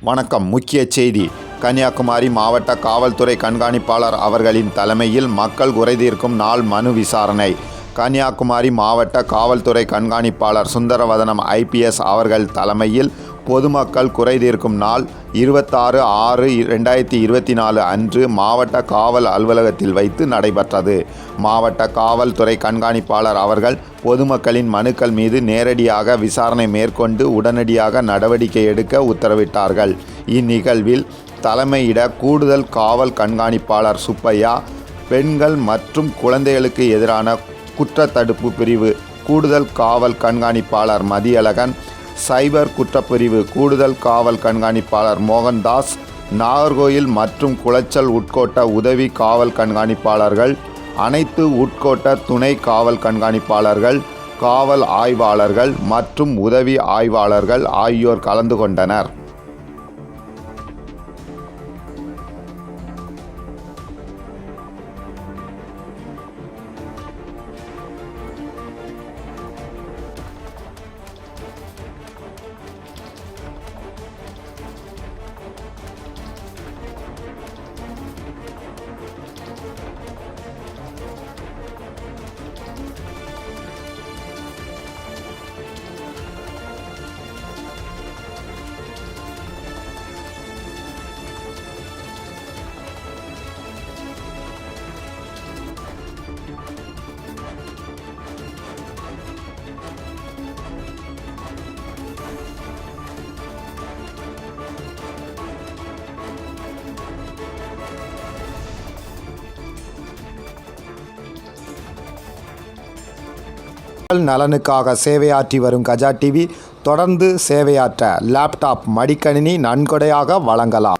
வணக்கம். முக்கிய செய்தி. கன்னியாகுமரி மாவட்ட காவல்துறை கண்காணிப்பாளர் அவர்களின் தலைமையில் மக்கள் குறைதீர்க்கும் நாள் மனு விசாரணை. கன்னியாகுமரி மாவட்ட காவல்துறை கண்காணிப்பாளர் சுந்தரவதனம் IPS அவர்கள் தலைமையில் பொதுமக்கள் குறைதீர்க்கும் நாள் 26/6/2024 அன்று மாவட்ட காவல் அலுவலகத்தில் வைத்து நடைபெற்றது. மாவட்ட காவல்துறை கண்காணிப்பாளர் அவர்கள் பொதுமக்களின் மனுக்கள் மீது நேரடியாக விசாரணை மேற்கொண்டு உடனடியாக நடவடிக்கை எடுக்க உத்தரவிட்டார்கள். இந்நிகழ்வில் தலைமையிட கூடுதல் காவல் கண்காணிப்பாளர் சுப்பையா, பெண்கள் மற்றும் குழந்தைகளுக்கு எதிரான குற்றத்தடுப்பு பிரிவு கூடுதல் காவல் கண்காணிப்பாளர் மதியழகன், சைபர் குற்றப்பிரிவு கூடுதல் காவல் கண்காணிப்பாளர் மோகன்தாஸ், நாகர்கோயில் மற்றும் குளச்சல் உட்கோட்ட உதவி காவல் கண்காணிப்பாளர்கள், அனைத்து உட்கோட்ட துணை காவல் கண்காணிப்பாளர்கள், காவல் ஆய்வாளர்கள் மற்றும் உதவி ஆய்வாளர்கள் ஆகியோர் கலந்து கொண்டனர். மக்கள் நலனுக்காக சேவையாற்றி வரும் கஜா டிவி தொடர்ந்து சேவையாற்ற லேப்டாப், மடிக்கணினி நன்கொடையாக வழங்கலாம்.